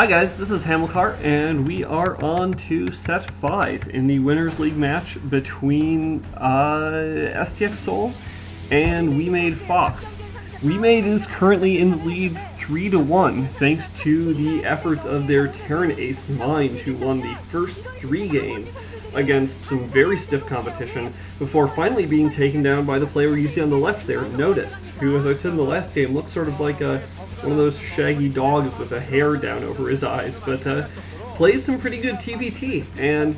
Hi guys, this is Hamilcar, and we are on to set 5 in the Winners League match between STX Seoul and WeMade Fox. WeMade is currently in the lead 3-1 thanks to the efforts of their Terran ace Mind, who won the first 3 games against some very stiff competition before finally being taken down by the player you see on the left there, Notice, who, as I said in the last game, looks sort of like one of those shaggy dogs with a hair down over his eyes, but plays some pretty good TVT, and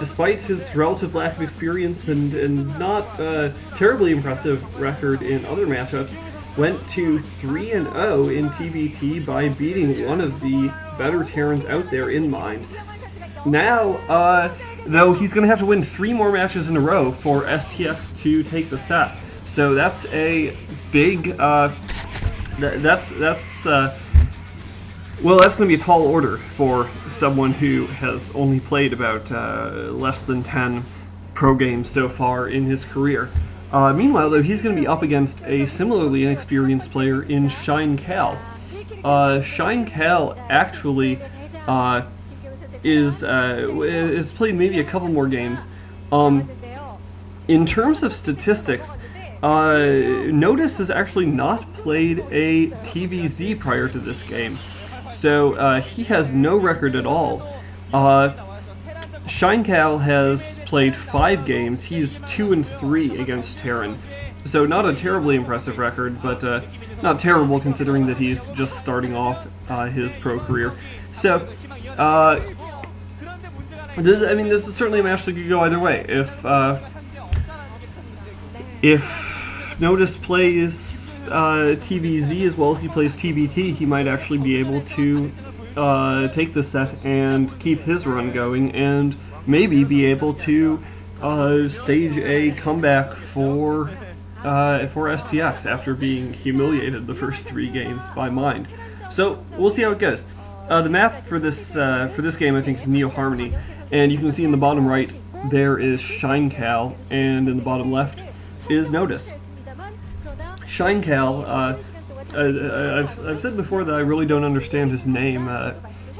despite his relative lack of experience and not terribly impressive record in other matchups, went to 3-0 in TVT by beating one of the better Terrans out there in Mind. Now, though, he's going to have to win 3 more matches in a row for STX to take the set. So that's a big, well, that's going to be a tall order for someone who has only played about less than 10 pro games so far in his career. Meanwhile, though, he's going to be up against a similarly inexperienced player in Shine Cal. Shine Cal actually is played maybe a couple more games. In terms of statistics, Notice has actually not played a TVZ prior to this game, so he has no record at all. Shine Cal has played 5 games. He's 2-3 against Terran, so not a terribly impressive record, but not terrible considering that he's just starting off his pro career. So, this is certainly a match that could go either way. If Notice plays TVZ as well as he plays TVT, he might actually be able to take this set and keep his run going, and maybe be able to stage a comeback for STX after being humiliated the first 3 games by Mind. So we'll see how it goes. The map for this game, I think, is Neo Harmony, and you can see in the bottom right there is Shine Cal, and in the bottom left is Notice. Shine Cal, I've said before that I really don't understand his name.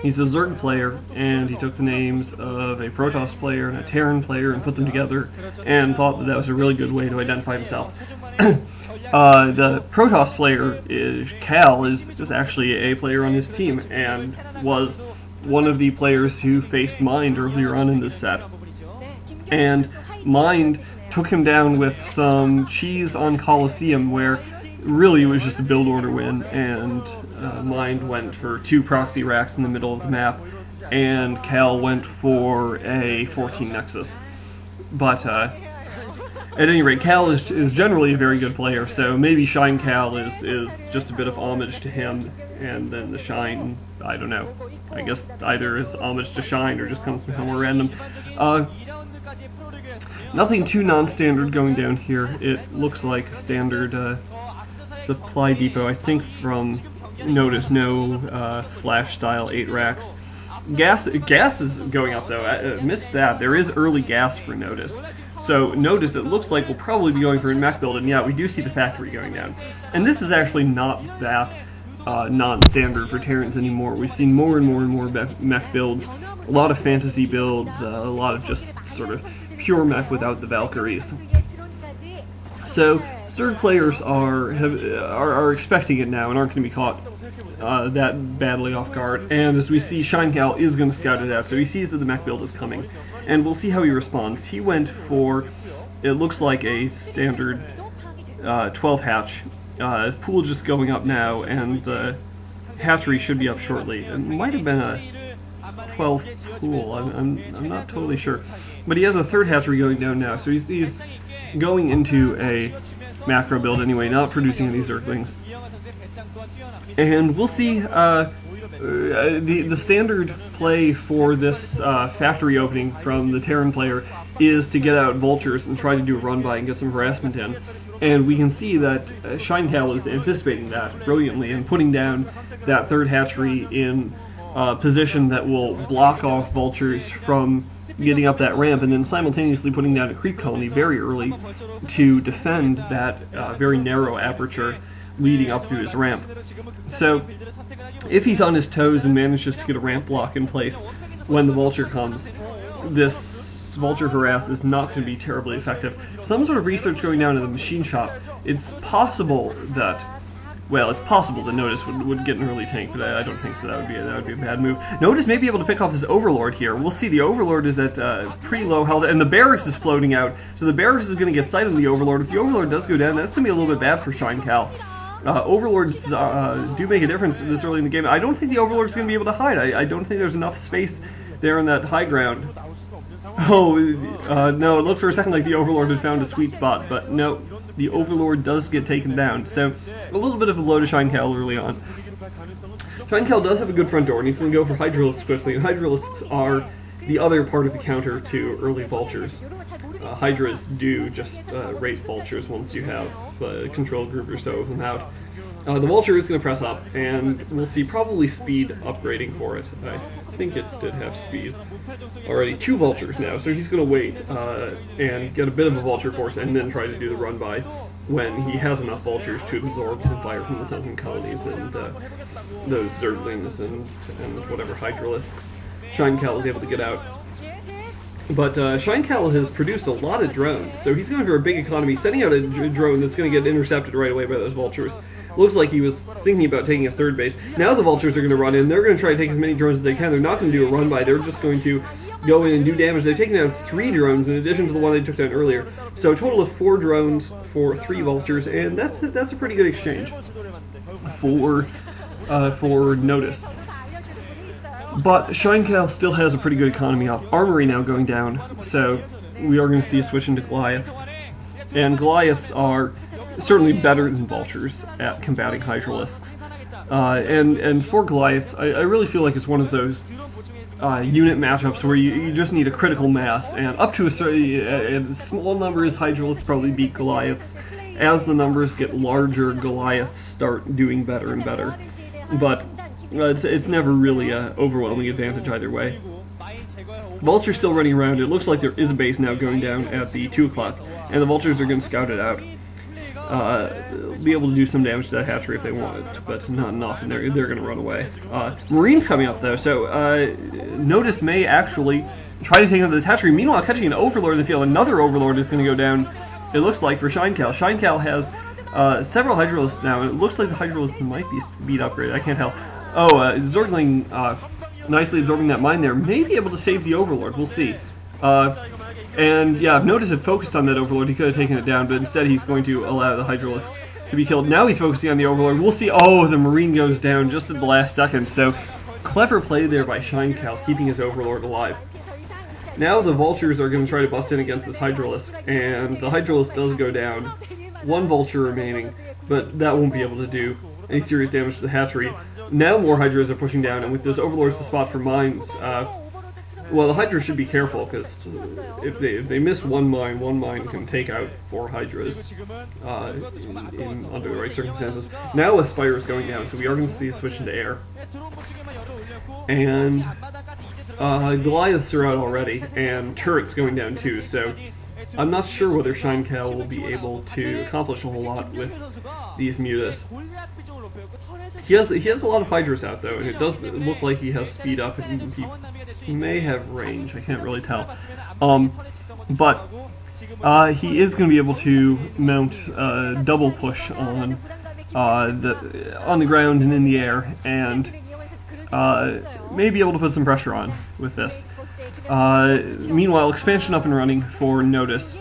He's a Zerg player, and he took the names of a Protoss player and a Terran player and put them together, and thought that was a really good way to identify himself. The Protoss player, Cal, is actually a player on his team, and was one of the players who faced Mind earlier on in this set. And Mind took him down with some cheese on Coliseum, where really it was just a build order win, and Mind went for 2 proxy racks in the middle of the map, and Cal went for a 14 Nexus. But at any rate, Cal is generally a very good player, so maybe Shine Cal is just a bit of homage to him, and then the Shine, I don't know, I guess either is homage to Shine or just comes from somewhere random. Nothing too non-standard going down here. It looks like a standard supply depot, I think from Notice, no flash style 8 racks. Gas is going up though. I missed that. There is early gas for Notice. So Notice, it looks like, will probably be going for a mech build, and yeah, we do see the factory going down. And this is actually not that non-standard for Terrans anymore. We've seen more and more mech builds, a lot of fantasy builds, a lot of just sort of pure mech without the Valkyries. So Zerg players are expecting it now and aren't going to be caught that badly off guard. And as we see, Shine Cal is going to scout it out, so he sees that the mech build is coming, and we'll see how he responds. He went for, it looks like, a standard 12 hatch. Pool just going up now, and the hatchery should be up shortly. It might have been a 12 pool, I'm not totally sure. But he has a 3rd hatchery going down now, so he's going into a macro build anyway, not producing any Zerglings. And we'll see, the standard play for this factory opening from the Terran player is to get out vultures and try to do a run by and get some harassment in. And we can see that Shine Cal is anticipating that brilliantly and putting down that 3rd hatchery in a position that will block off vultures from getting up that ramp, and then simultaneously putting down a creep colony very early to defend that very narrow aperture leading up to his ramp. So if he's on his toes and manages to get a ramp block in place when the vulture comes, this vulture harass is not going to be terribly effective. Some sort of research going down in the machine shop. It's possible that, well, it's possible that Notice would get an early tank, but I don't think so. That would be a bad move. Notice may be able to pick off his Overlord here. We'll see. The Overlord is at pretty low health, and the barracks is floating out. So the barracks is going to get sight on the Overlord. If the Overlord does go down, that's going to be a little bit bad for Shinecal. Overlords do make a difference this early in the game. I don't think the Overlord's going to be able to hide. I don't think there's enough space there on that high ground. Oh, no, it looked for a second like the Overlord had found a sweet spot, but no, the Overlord does get taken down. So, a little bit of a blow to Shinecal early on. Shinecal does have a good front door, and he's going to go for Hydralisks quickly, and Hydralisks are the other part of the counter to early Vultures. Hydras do just rape Vultures once you have a control group or so of them out. The Vulture is going to press up, and we'll see probably speed upgrading for it. I think it did have speed. Already 2 Vultures now, so he's going to wait and get a bit of a Vulture force and then try to do the run-by when he has enough Vultures to absorb some fire from the Sunken Colonies and those Zerglings and whatever Hydralisks Shinecal is able to get out. But Shinecal has produced a lot of drones, so he's going for a big economy, sending out a drone that's going to get intercepted right away by those Vultures. Looks like he was thinking about taking a 3rd base. Now the Vultures are going to run in. They're going to try to take as many drones as they can. They're not going to do a run-by. They're just going to go in and do damage. They've taken down 3 drones in addition to the one they took down earlier. So a total of 4 drones for 3 Vultures, and that's a pretty good exchange for Notice. But Shinecal still has a pretty good economy up. Armory now going down, so we are going to see a switch into Goliaths. And Goliaths are certainly better than Vultures at combating Hydralisks. And for Goliaths, I really feel like it's one of those unit matchups where you just need a critical mass, and up to a small numbers, Hydralisks probably beat Goliaths. As the numbers get larger, Goliaths start doing better and better. But it's never really an overwhelming advantage either way. Vulture's still running around. It looks like there is a base now going down at the 2 o'clock, and the Vultures are going to scout it out. Be able to do some damage to that hatchery if they want it, but not enough, and they're going to run away. Marine's coming up, though, so Notice may actually try to take out this hatchery. Meanwhile, catching an Overlord in the field, another Overlord is going to go down, it looks like, for Shinecal. Shinecal has several Hydralisks now, and it looks like the Hydralisk might be speed upgraded. I can't tell. Oh, Zergling nicely absorbing that mine there, may be able to save the Overlord. We'll see. And yeah, if Notice had focused on that Overlord, he could have taken it down, but instead he's going to allow the Hydralisks to be killed. Now he's focusing on the Overlord. We'll see. Oh, the Marine goes down just at the last second, so clever play there by Shinecal, keeping his Overlord alive. Now the Vultures are going to try to bust in against this Hydralisk, and the Hydralisk does go down. 1 Vulture remaining, but that won't be able to do any serious damage to the hatchery. Now more Hydras are pushing down, and with those Overlords to spot for mines, well, the Hydras should be careful, because if they miss one mine can take out 4 Hydras under the right circumstances. Now Aspire is going down, so we are going to see a switch into air. And Goliaths are out already, and turrets going down too, so I'm not sure whether Shinecal will be able to accomplish a whole lot with these mutas. He has a lot of Hydras out, though, and it does look like he has speed up, and he may have range, I can't really tell. But he is going to be able to mount double push on the ground and in the air, and may be able to put some pressure on with this. Meanwhile, expansion up and running for Notice.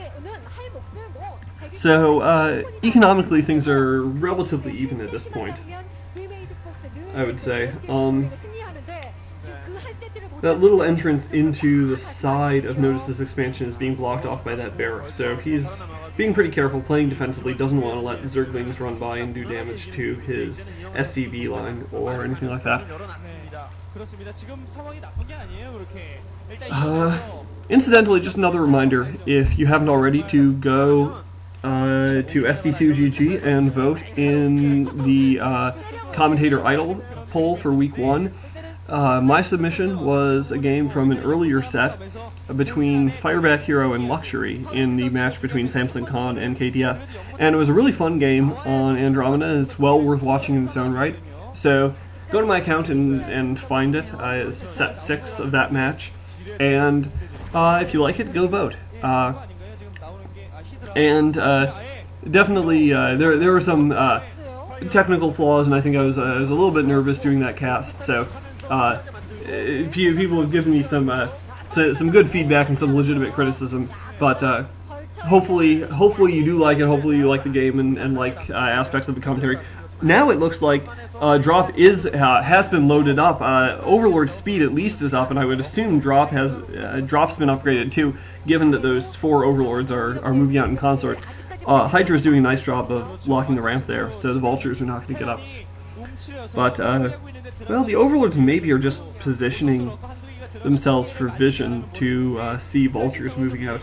So, economically, things are relatively even at this point, I would say. That little entrance into the side of Notice's expansion is being blocked off by that barrack, so he's being pretty careful, playing defensively, doesn't want to let Zerglings run by and do damage to his SCV line or anything like that. Incidentally, just another reminder, if you haven't already, to go to ST2GG and vote in the Commentator Idol poll for Week 1. My submission was a game from an earlier set between Firebat Hero and Luxury in the match between Samson Khan and KTF. And it was a really fun game on Andromeda. It's well worth watching in its own right. So go to my account and find it. It's set 6 of that match. And if you like it, go vote. Definitely, there were some technical flaws, and I think I was a little bit nervous doing that cast. So people have given me some good feedback and some legitimate criticism. But hopefully you do like it. Hopefully you like the game and like aspects of the commentary. Now it looks like Drop has been loaded up. Overlord's speed at least is up, and I would assume Drop's been upgraded too, given that those 4 Overlords are moving out in consort. Hydra's doing a nice job of blocking the ramp there, so the Vultures are not going to get up. But, well, the Overlords maybe are just positioning themselves for vision to see Vultures moving out.